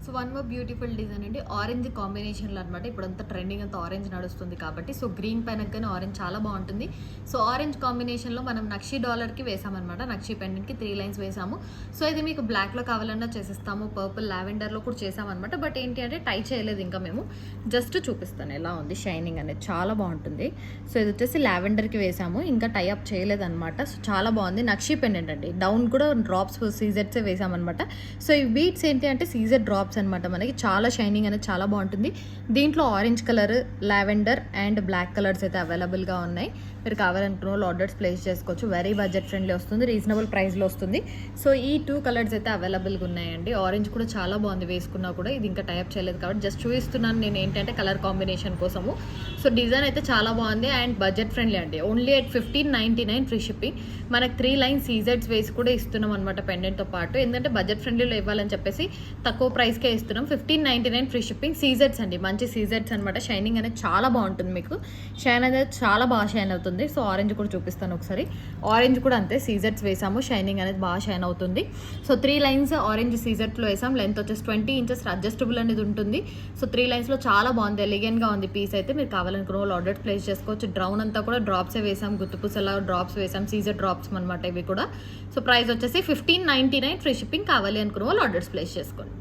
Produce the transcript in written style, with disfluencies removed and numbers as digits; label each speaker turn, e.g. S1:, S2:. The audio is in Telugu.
S1: So one more beautiful design అండి, ఆరెంజ్ కాంబినేషన్లో అనమాట. ఇప్పుడు అంతా ట్రెండింగ్ అంతా ఆరెంజ్ నడుస్తుంది కాబట్టి సో గ్రీన్ పైన కానీ ఆరెంజ్ చాలా బాగుంటుంది. సో ఆరెంజ్ కాంబినేషన్లో మనం నక్షి డాలర్కి వేసామన్నమాట, నక్షి పెండెంట్కి 3 లైన్స్ వేసాము. సో ఇది మీకు బ్లాక్లో కావాలన్నా చేసిస్తాము, పర్పుల్ లావెండర్లో కూడా చేసామన్నమాట. బట్ ఏంటి అంటే టై చేయలేదు ఇంకా మేము, జస్ట్ చూపిస్తాను ఎలా ఉంది షైనింగ్ అనేది, చాలా బాగుంటుంది. సో ఇది వచ్చేసి లావెండర్కి వేసాము, ఇంకా టై అప్ చేయలేదన్నమాట. సో చాలా బాగుంది, నక్షి పెండెంట్ అండి. డౌన్ కూడా డ్రాప్స్ సీజెట్సే వేసామన్నమాట. సో ఈ బీట్స్ ఏంటి అంటే సీజెడ్ డ్రాప్స్ అనమాట. మనకి చాలా షైనింగ్ అనేది చాలా బాగుంటుంది. దీంట్లో orange colour, lavender and black colours అయితే అవైలబుల్గా ఉన్నాయి. మీరు కావాలనుకున్న వాళ్ళు ఆర్డర్స్ ప్లేస్ చేసుకోవచ్చు. వెరీ బడ్జెట్ ఫ్రెండ్లీ వస్తుంది, రీజనబుల్ ప్రైస్లో వస్తుంది. సో ఈ 2 కలర్స్ అయితే అవైలబుల్గా ఉన్నాయండి. ఆరెంజ్ కూడా చాలా బాగుంది వేసుకున్నా కూడా, ఇది ఇంకా టైప్ చేయలేదు కాబట్టి జస్ట్ చూపిస్తున్నాను నేను ఏంటంటే కలర్ కాంబినేషన్ కోసము. సో డిజైన్ అయితే చాలా బాగుంది అండ్ బడ్జెట్ ఫ్రెండ్లీ అండి. Only at 1599 free shipping. మనకు 3 లైన్స్ సీజెడ్స్ వేసి కూడా ఇస్తున్నాం అనమాట పెండెంట్తో పాటు. ఎందుకంటే బడ్జెట్ ఫ్రెండ్లీలో ఇవ్వాలని చెప్పేసి తక్కువ ప్రైస్కే ఇస్తున్నాం. 1599 ఫ్రీ షిప్పింగ్. సీజెడ్స్ అండి, మంచి సీజెడ్స్ అనమాట. షైనింగ్ అనేది చాలా బాగుంటుంది, మీకు షైన్ అనేది చాలా బాగా షైన్ అవుతుంది. సో ఆరెంజ్ కూడా చూపిస్తాను ఒకసారి. ఆరెంజ్ కూడా అంతే, సీజెడ్స్ వేసాము, షైనింగ్ అనేది బాగా షైన్ అవుతుంది. సో 3 లైన్స్ ఆరెంజ్ సీజెట్లో వేసాం. లెంత్ వచ్చేసి 20 ఇంచెస్ అడ్జస్టబుల్ అనేది ఉంటుంది. సో 3 లైన్స్లో చాలా బాగుంది, ఎలిగెంట్గా ఉంది పీస్ అయితే. మీరు కావాలనుకున్న వాళ్ళు ఆర్డర్ ప్లేస్ చేసుకోవచ్చు. డ్రౌన్ అంతా కూడా డ్రాప్సే వేసాం, గుత్తుపూసలా డ్రాప్స్ వేసాం, సీజెడ్ డ్రాప్స్ అనమాట ఇవి కూడా. సో ప్రైస్ వచ్చేసి 1599 ఫ్రీ షిప్పింగ్. కావాలి అనుకున్న వాళ్ళు ఆర్డర్స్ ప్లేస్ చేసుకోండి.